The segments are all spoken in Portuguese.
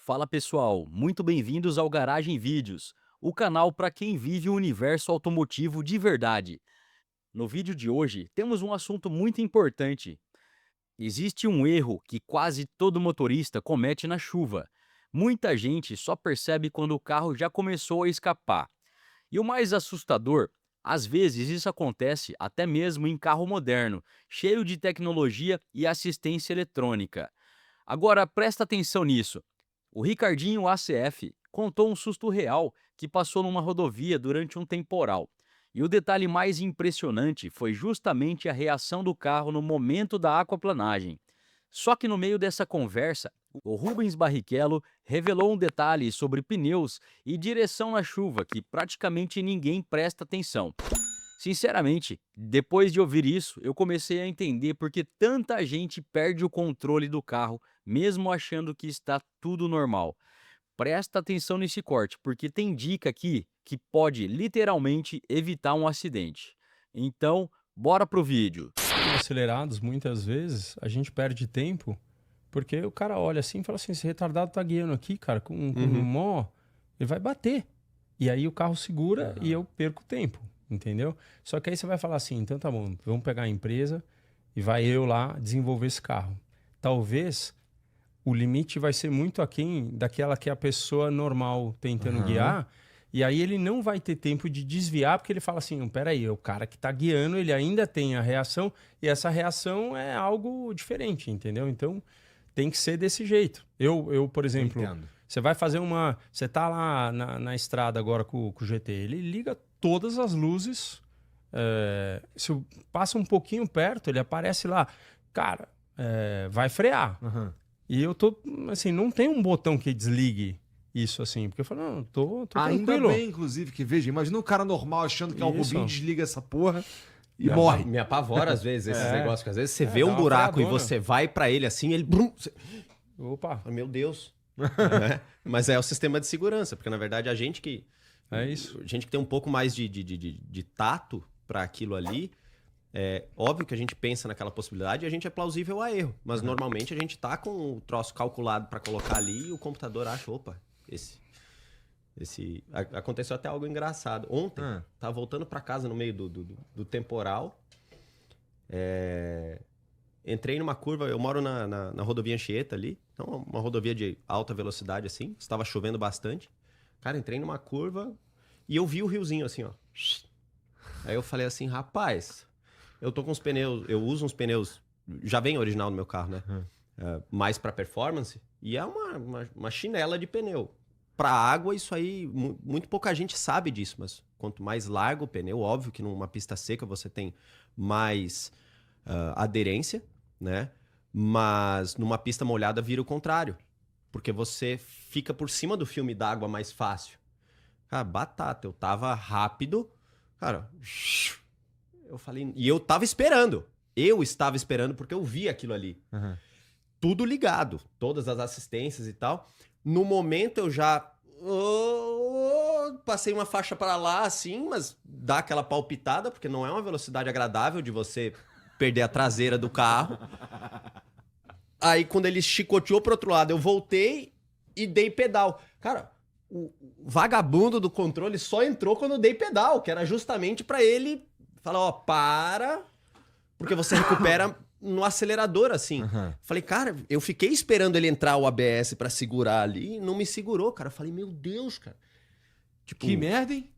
Fala pessoal, muito bem-vindos ao Garagem Vídeos, o canal para quem vive o universo automotivo de verdade. No vídeo de hoje, temos um assunto muito importante. Existe um erro que quase todo motorista comete na chuva. Muita gente só percebe quando o carro já começou a escapar. E o mais assustador, às vezes isso acontece até mesmo em carro moderno, cheio de tecnologia e assistência eletrônica. Agora presta atenção nisso. O Ricardinho ACF contou um susto real que passou numa rodovia durante um temporal. E o detalhe mais impressionante foi justamente a reação do carro no momento da aquaplanagem. Só que no meio dessa conversa, o Rubens Barrichello revelou um detalhe sobre pneus e direção na chuva que praticamente ninguém presta atenção. Sinceramente, depois de ouvir isso, eu comecei a entender por que tanta gente perde o controle do carro, mesmo achando que está tudo normal. Presta atenção nesse corte, porque tem dica aqui que pode literalmente evitar um acidente. Então, bora pro vídeo. Acelerados, muitas vezes, a gente perde tempo, porque o cara olha assim e fala assim, esse retardado tá guiando aqui, cara, com um mó, ele vai bater. E aí o carro segura e eu perco tempo, entendeu? Só que aí você vai falar assim, então tá bom, vamos pegar a empresa e vai eu lá desenvolver esse carro. Talvez o limite vai ser muito aquém daquela que é a pessoa normal tentando guiar, e aí ele não vai ter tempo de desviar, porque ele fala assim, não, peraí, o cara que tá guiando, ele ainda tem a reação, e essa reação é algo diferente, entendeu? Então, tem que ser desse jeito. Por exemplo, Entendo. você vai fazer uma... Você tá lá na estrada agora com o GT, ele liga todas as luzes, se passa um pouquinho perto, ele aparece lá, cara, vai frear. E eu tô, assim, não tem um botão que desligue isso, assim. Porque eu falo, não, tô Ainda tranquilo. bem, inclusive, que veja, imagina um cara normal achando que é o Isso. Rubinho, desliga essa porra e morre. Me apavora às vezes esses negócios, que às vezes você vê dá um uma buraco e freadona. você vai pra ele assim, ele... Brum, Opa, meu Deus. Né? Mas é o sistema de segurança, porque na verdade a gente que... é isso. A gente que tem um pouco mais de tato pra aquilo ali, é óbvio que a gente pensa naquela possibilidade e a gente é plausível a erro. Mas normalmente a gente tá com o troço calculado pra colocar ali e o computador acha, opa, aconteceu até algo engraçado. Ontem, tava voltando pra casa no meio do temporal. Entrei numa curva, eu moro na rodovia Anchieta ali. Então, uma rodovia de alta velocidade assim. Estava chovendo bastante. Cara, entrei numa curva e eu vi o riozinho assim, ó. Aí eu falei assim, rapaz, eu tô com os pneus, eu uso uns pneus, já vem original no meu carro, né? Mais pra performance. E é uma chinela de pneu. Pra água, isso aí, muito pouca gente sabe disso, mas quanto mais largo o pneu, óbvio que numa pista seca você tem mais aderência, né? Mas numa pista molhada vira o contrário, porque você fica por cima do filme d'água mais fácil. Cara, batata, eu tava rápido, cara, eu falei, e eu estava esperando porque eu vi aquilo ali. Tudo ligado, todas as assistências e tal. No momento eu já passei uma faixa para lá assim, mas dá aquela palpitada, porque não é uma velocidade agradável de você perder a traseira do carro. Aí quando ele chicoteou pro outro lado, eu voltei e dei pedal. Cara, o vagabundo do controle só entrou quando eu dei pedal, que era justamente para ele falar, ó, para, porque você recupera no acelerador, assim. Falei, cara, eu fiquei esperando ele entrar o ABS pra segurar ali e não me segurou, cara. Eu falei, meu Deus, cara. Tipo, Que merda, hein?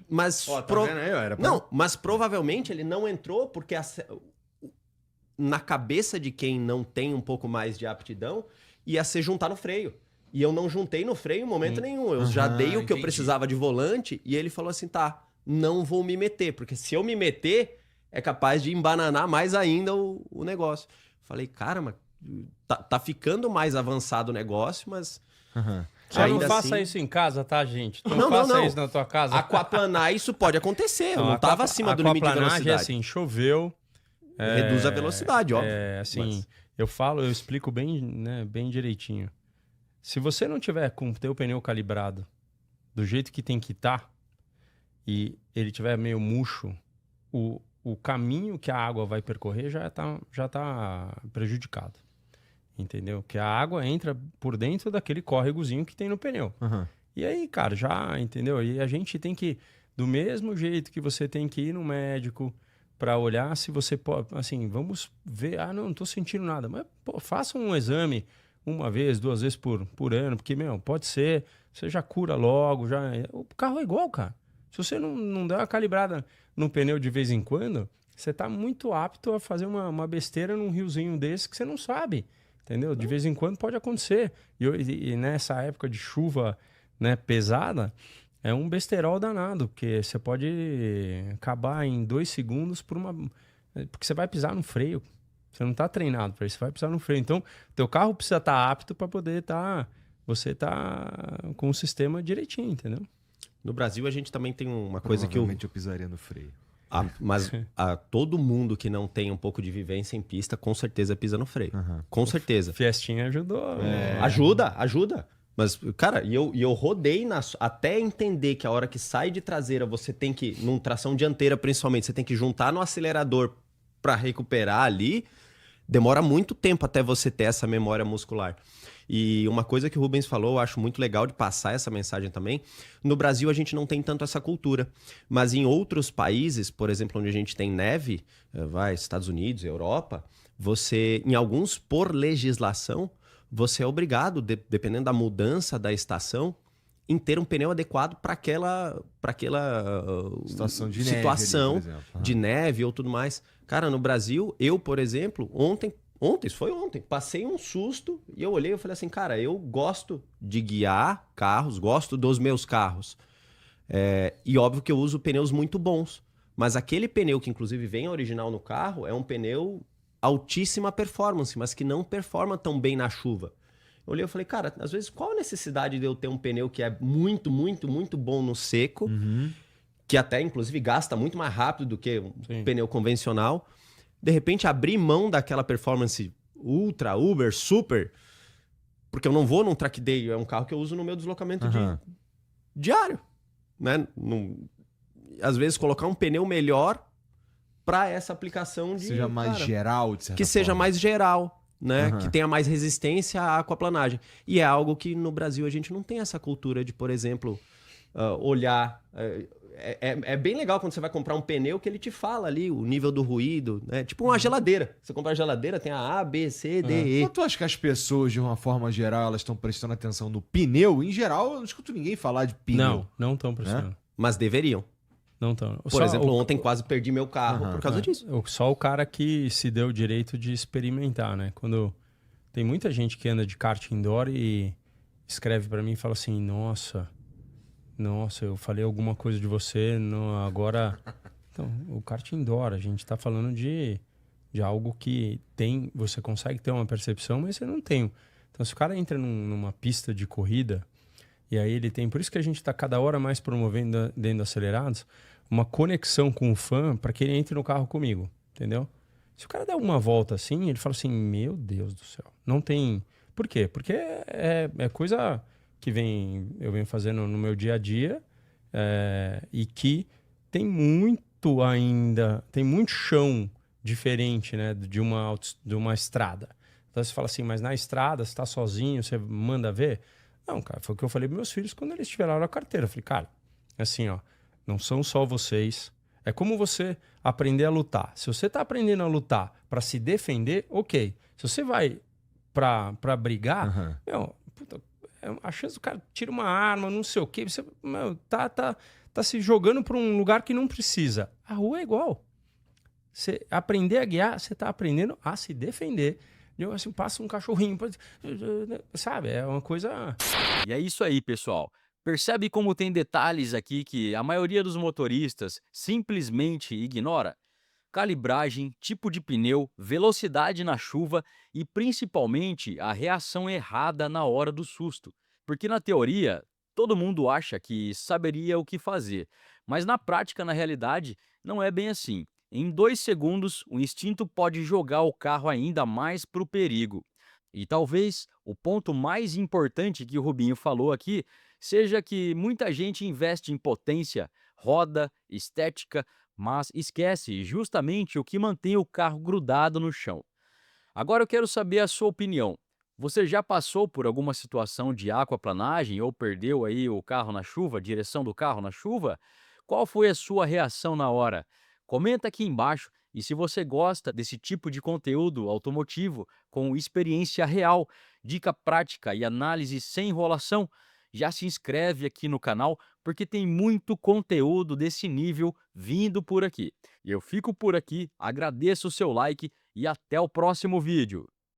mas Ó, tá vendo aí, ó, era pra- não, mas provavelmente ele não entrou porque na cabeça de quem não tem um pouco mais de aptidão ia ser juntar no freio. E eu não juntei no freio em momento nenhum. Eu já dei o que eu entendi. precisava de volante e ele falou assim, tá, não vou me meter, porque se eu me meter é capaz de embananar mais ainda o negócio. Falei, cara, mas tá ficando mais avançado o negócio, mas Só não ainda faça assim... isso em casa, tá, gente? Não, Não, faça não. isso na tua casa. Aquaplanar, isso pode acontecer. Eu não tava acima do limite de aquaplanagem velocidade. é assim, choveu... Reduz a velocidade, óbvio. Assim, Mas- eu explico bem, né, bem direitinho. Se você não tiver com o teu pneu calibrado do jeito que tem que estar e ele tiver meio murcho, o caminho que a água vai percorrer já tá prejudicado. entendeu? Que a água entra por dentro daquele córregozinho que tem no pneu. Aham. E aí, cara, já, entendeu? E a gente tem que, do mesmo jeito que você tem que ir no médico para olhar se você pode, assim, vamos ver, não tô sentindo nada. Mas, pô, faça um exame uma vez, 2 vezes por ano, porque, meu, pode ser, você já cura logo, já... O carro é igual, cara. Se você não der uma calibrada no pneu de vez em quando, você tá muito apto a fazer uma besteira num riozinho desse que você não sabe, entendeu? De vez em quando pode acontecer. E nessa época de chuva, né, pesada, é um besterol danado, porque você pode acabar em 2 segundos porque você vai pisar no freio. Você não tá treinado para isso, você vai pisar no freio. Então, teu carro precisa estar apto para poder você tá com o sistema direitinho, entendeu? No Brasil, a gente também tem uma coisa que Provavelmente eu pisaria no freio. Mas todo mundo que não tem um pouco de vivência em pista, com certeza pisa no freio. Aham. Com certeza. Fiestinha ajudou. Ajuda. Mas, cara, eu rodei até entender que a hora que sai de traseira, você tem que, num tração dianteira principalmente, você tem que juntar no acelerador para recuperar ali. Demora muito tempo até você ter essa memória muscular. E uma coisa que o Rubens falou, eu acho muito legal de passar essa mensagem também. No Brasil, a gente não tem tanto essa cultura. Mas em outros países, por exemplo, onde a gente tem neve, Estados Unidos, Europa, em alguns, por legislação, você é obrigado, dependendo da mudança da estação, em ter um pneu adequado para aquela Situação de situação neve ali, por exemplo. Aham. de neve ou tudo mais. Cara, no Brasil, eu, por exemplo, ontem, passei um susto e eu olhei e falei assim, cara, eu gosto de guiar carros, gosto dos meus carros. E óbvio que eu uso pneus muito bons. Mas aquele pneu que inclusive vem original no carro é um pneu altíssima performance, mas que não performa tão bem na chuva. Eu olhei e falei, cara, às vezes qual a necessidade de eu ter um pneu que é muito, muito, muito bom no seco, que até inclusive gasta muito mais rápido do que um pneu convencional, de repente abrir mão daquela performance ultra, uber, super, porque eu não vou num track day, é um carro que eu uso no meu deslocamento diário, né? Às vezes colocar um pneu melhor para essa aplicação Que seja mais geral, de certa que seja forma. mais geral, né? Aham. Que tenha mais resistência à aquaplanagem. E é algo que no Brasil a gente não tem essa cultura de, por exemplo, olhar. É bem legal quando você vai comprar um pneu que ele te fala ali o nível do ruído, né? Tipo uma geladeira. Você compra a geladeira, tem a B, C, D, E. Mas tu acha que as pessoas, de uma forma geral, elas estão prestando atenção no pneu? Em geral, eu não escuto ninguém falar de pneu. Não estão precisando. Mas deveriam. Não estão. Por exemplo, ontem quase perdi meu carro por causa disso. Só o cara que se deu o direito de experimentar, né? Quando tem muita gente que anda de kart indoor e escreve pra mim e fala assim, nossa, eu falei alguma coisa de você, agora... Então, o kart indoor, a gente tá falando de algo que você consegue ter uma percepção, mas você não tem. Então, se o cara entra numa pista de corrida, e aí ele tem... Por isso que a gente tá cada hora mais promovendo dentro do Acelerados, uma conexão com o fã para que ele entre no carro comigo, entendeu? Se o cara der uma volta assim, ele fala assim, meu Deus do céu, não tem... Por quê? Porque é coisa que eu venho fazendo no meu dia a dia e que tem muito chão diferente, né, de uma estrada. Então você fala assim, mas na estrada, você tá sozinho, você manda ver? Não, cara, foi o que eu falei para meus filhos quando eles tiraram a carteira. Eu falei, cara, assim, ó, não são só vocês. É como você aprender a lutar. Se você tá aprendendo a lutar para se defender, ok. Se você vai para brigar, a chance do cara tira uma arma, não sei o quê, você tá se jogando para um lugar que não precisa. A rua é igual. Você aprender a guiar, você tá aprendendo a se defender. Assim, passa um cachorrinho, sabe? É uma coisa... E é isso aí, pessoal. Percebe como tem detalhes aqui que a maioria dos motoristas simplesmente ignora? Calibragem, tipo de pneu, velocidade na chuva e principalmente a reação errada na hora do susto. Porque na teoria, todo mundo acha que saberia o que fazer, mas na prática, na realidade, não é bem assim. Em 2 segundos, o instinto pode jogar o carro ainda mais para o perigo. E talvez o ponto mais importante que o Rubinho falou aqui seja que muita gente investe em potência, roda, estética, mas esquece justamente o que mantém o carro grudado no chão. Agora eu quero saber a sua opinião. Você já passou por alguma situação de aquaplanagem ou perdeu aí o carro na chuva, a direção do carro na chuva? Qual foi a sua reação na hora? Comenta aqui embaixo e se você gosta desse tipo de conteúdo automotivo com experiência real, dica prática e análise sem enrolação, já se inscreve aqui no canal porque tem muito conteúdo desse nível vindo por aqui. Eu fico por aqui, agradeço o seu like e até o próximo vídeo.